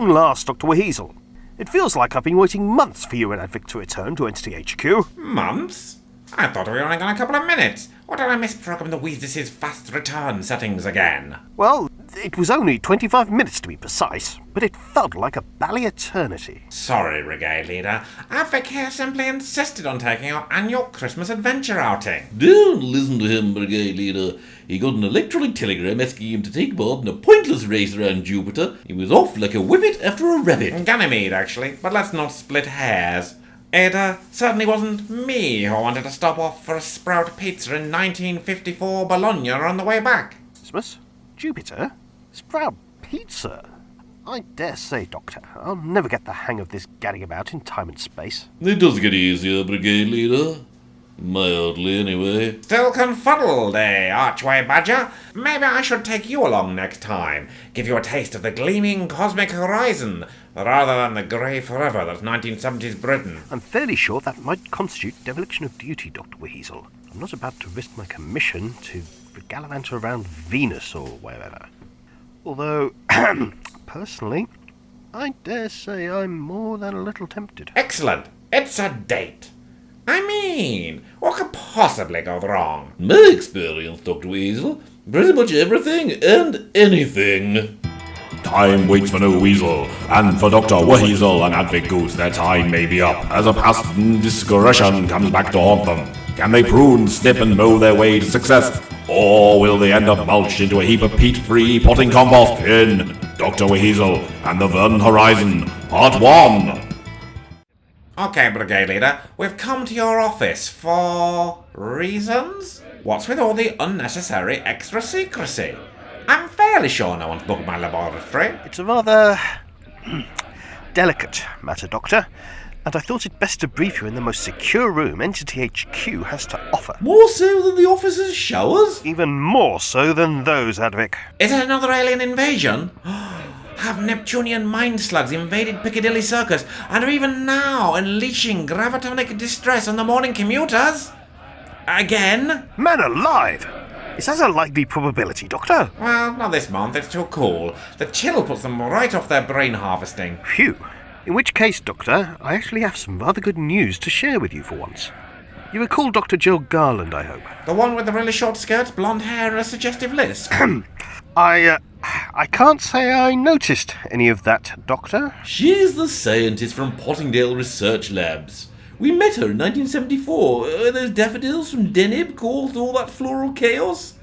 long last, Dr. WHeasel. It feels like I've been waiting months for you and Advick to return to Entity HQ. Months? I thought we were only gone a couple of minutes. Or did I misprogram the Weasleys' fast return settings again? Well, it was only 25 minutes to be precise, but it felt like a bally eternity. Sorry, Brigade Leader. Advick here simply insisted on taking our annual Christmas adventure outing. Don't listen to him, Brigade Leader. He got an electronic telegram asking him to take part in a pointless race around Jupiter. He was off like a whippet after a rabbit. Ganymede, actually, but let's not split hairs. It certainly wasn't me who wanted to stop off for a Sprout Pizza in 1954 Bologna on the way back. Christmas? Jupiter? Sprout Pizza? I dare say, Doctor, I'll never get the hang of this gadding about in time and space. It does get easier, Brigade Leader. Mildly, anyway. Still confuddled, Archway Badger? Maybe I should take you along next time. Give you a taste of the gleaming cosmic horizon, rather than the grey forever that's 1970s Britain. I'm fairly sure that might constitute dereliction of duty, Dr. WHeasel. I'm not about to risk my commission to gallivant around Venus or wherever. Although, personally, I dare say I'm more than a little tempted. Excellent. It's a date. I mean, what could possibly go wrong? My experience, Dr. Weasel, pretty much everything and anything. Time waits for no weasel, and for Dr. WHeasel and Advick Goose their time may be up, as a past indiscretion comes back to haunt them. Can they prune, snip, and mow their way to success? Or will they end up mulched into a heap of peat-free potting compost in Dr. WHeasel and the Verdant Horizon, Part 1? Okay, Brigade Leader, we've come to your office for reasons? What's with all the unnecessary extra secrecy? I'm fairly sure no one's booked my laboratory. It's a rather delicate matter, Doctor, and I thought it best to brief you in the most secure room Entity HQ has to offer. More so than the officers' showers? Even more so than those, Advick. Is it another alien invasion? Have Neptunian mind slugs invaded Piccadilly Circus and are even now unleashing gravitonic distress on the morning commuters? Again? Man alive! Is that a likely probability, Doctor? Well, not this month, it's too cool. The chill puts them right off their brain harvesting. Phew. In which case, Doctor, I actually have some rather good news to share with you for once. You recall Dr. Jill Garland, I hope? The one with the really short skirts, blonde hair, and a suggestive lisp? I can't say I noticed any of that, Doctor. She's the scientist from Pottingdale Research Labs. We met her in 1974. Those daffodils from Deneb caused all that floral chaos.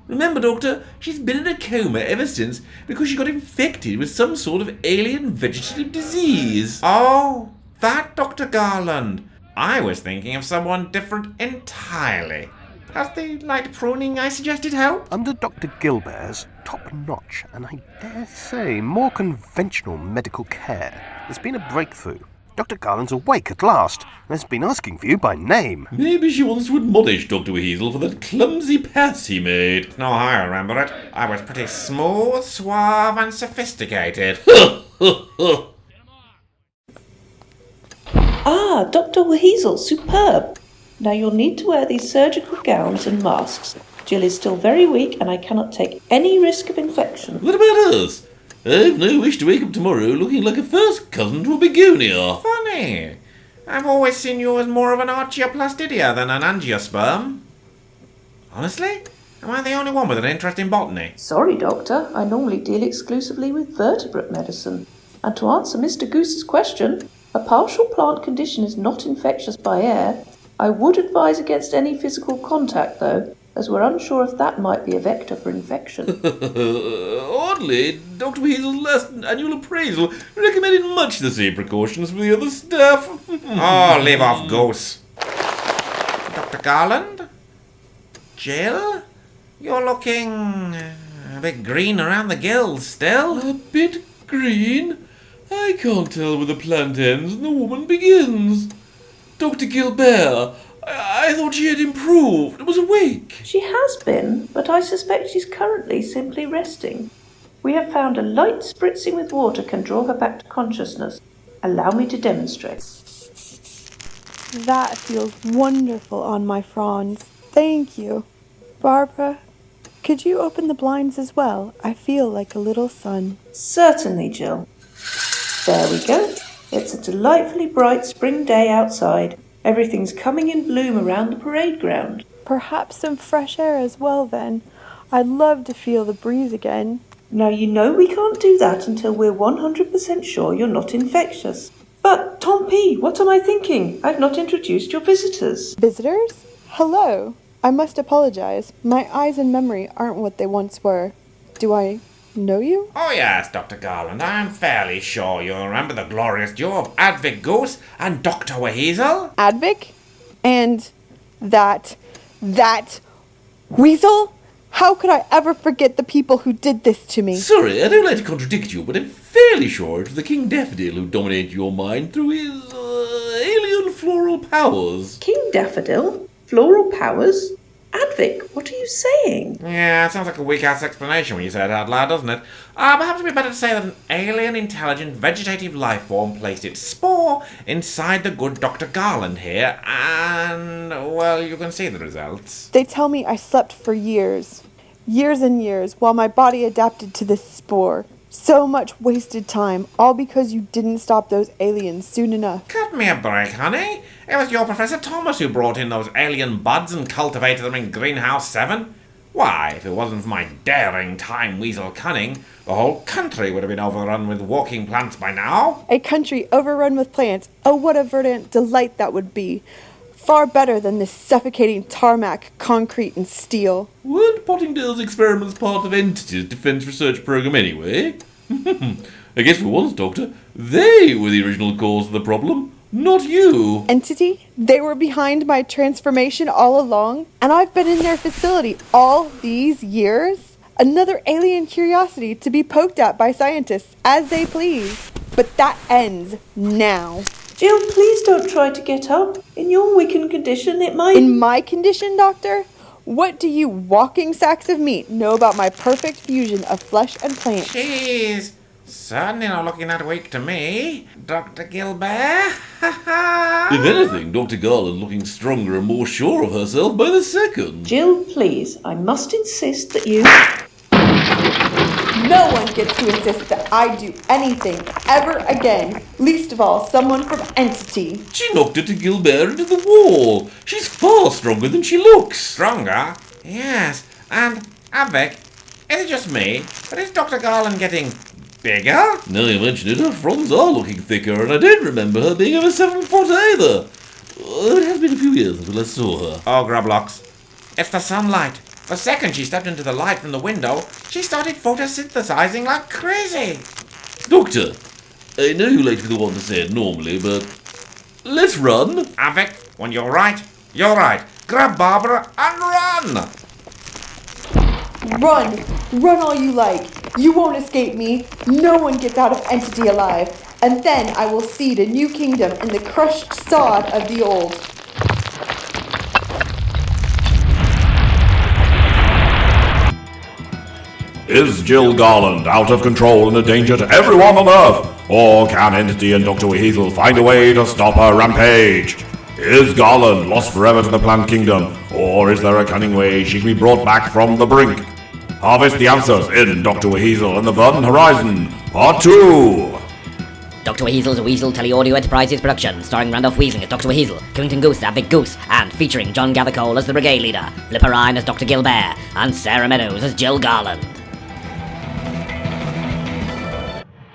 Remember, Doctor, she's been in a coma ever since because she got infected with some sort of alien vegetative disease. Oh, that Dr. Garland. I was thinking of someone different entirely. Has the light pruning I suggested helped? Under Dr. Gilbert's top-notch and I dare say more conventional medical care, there's been a breakthrough. Dr. Garland's awake at last and has been asking for you by name. Maybe she wants to admonish Dr. WHeasel for that clumsy pass he made. No, I remember it. I was pretty smooth, suave, and sophisticated. Ah, Dr. WHeasel, superb. Now you'll need to wear these surgical gowns and masks. Jill is still very weak and I cannot take any risk of infection. What about us? I've no wish to wake up tomorrow looking like a first cousin to a begonia. Funny. I've always seen you as more of an archaeoplastidia than an angiosperm. Honestly? Am I the only one with an interest in botany? Sorry, Doctor. I normally deal exclusively with vertebrate medicine. And to answer Mr. Goose's question, a partial plant condition is not infectious by air. I would advise against any physical contact, though, as we're unsure if that might be a vector for infection. Oddly, Dr. WHeasel's last annual appraisal recommended much the same precautions for the other staff. Oh, leave off, Goose. Dr. Garland? Jill? You're looking a bit green around the gills still. A bit green? I can't tell where the plant ends and the woman begins. Dr. Gilbert, I thought she had improved and was awake. She has been, but I suspect she's currently simply resting. We have found a light spritzing with water can draw her back to consciousness. Allow me to demonstrate. That feels wonderful on my fronds. Thank you. Barbara, could you open the blinds as well? I feel like a little sun. Certainly, Jill. There we go. It's a delightfully bright spring day outside. Everything's coming in bloom around the parade ground. Perhaps some fresh air as well then. I'd love to feel the breeze again. Now you know we can't do that until we're 100% sure you're not infectious. But, Tom P., what am I thinking? I've not introduced your visitors. Visitors? Hello. I must apologize. My eyes and memory aren't what they once were. Do I know you? Oh yes, Dr. Garland, I'm fairly sure you'll remember the glorious duo of Advick Goose and Dr. WHeasel. Advick? And that weasel? How could I ever forget the people who did this to me? Sorry, I don't like to contradict you, but I'm fairly sure it was the King Daffodil who dominated your mind through his alien floral powers. King Daffodil? Floral powers? Advick, what are you saying? Yeah, it sounds like a weak-ass explanation when you say it out loud, doesn't it? Perhaps it'd be better to say that an alien, intelligent, vegetative life form placed its spore inside the good Dr. Garland here, and, well, you can see the results. They tell me I slept for years. Years and years, while my body adapted to this spore. So much wasted time, all because you didn't stop those aliens soon enough. Cut me a break, honey. It was your Professor Thomas who brought in those alien buds and cultivated them in Greenhouse 7. Why, if it wasn't for my daring time weasel cunning, the whole country would have been overrun with walking plants by now. A country overrun with plants. Oh, what a verdant delight that would be. Far better than this suffocating tarmac, concrete, and steel. Weren't Pottingdale's experiments part of Entity's defense research program anyway? I guess for once, Doctor, they were the original cause of the problem, not you. Entity? They were behind my transformation all along, and I've been in their facility all these years? Another alien curiosity to be poked at by scientists as they please. But that ends now. Jill, please don't try to get up. In your weakened condition, it might... In my condition, Doctor? What do you walking sacks of meat know about my perfect fusion of flesh and plant? She's certainly not looking that weak to me, Dr. Gilbert. If anything, Dr. Garland looking stronger and more sure of herself by the second. Jill, please, I must insist that you... No one gets to insist that I do anything ever again, least of all someone from Entity. She knocked her to Gilbert into the wall. She's far stronger than she looks. Stronger? Yes, and Advick, is it just me, but is Dr. Garland getting bigger? Now you mention it, her fronds are looking thicker, and I don't remember her being over 7 foot either. It has been a few years since I last saw her. Oh, Grublocks, it's the sunlight. The second she stepped into the light from the window, she started photosynthesizing like crazy. Doctor, I know you like to be the one to say it normally, but let's run. Advick, when you're right, you're right. Grab Barbara and run! Run! Run all you like. You won't escape me. No one gets out of Entity alive. And then I will seed a new kingdom in the crushed sod of the old. Is Jill Garland out of control and a danger to everyone on Earth? Or can Entity and Dr. WHeasel find a way to stop her rampage? Is Garland lost forever to the Plant Kingdom? Or is there a cunning way she can be brought back from the brink? Harvest the answers in Dr. WHeasel and the Verdant Horizon, Part 2! Dr. WHeasel's Weasel Teleaudio Enterprises production, starring Randolph Weaseling as Dr. WHeasel, Killington Goose as Advick Goose, and featuring John Gathercole as the Brigade Leader, Flipper Ryan as Dr. Gilbert, and Sarah Meadows as Jill Garland.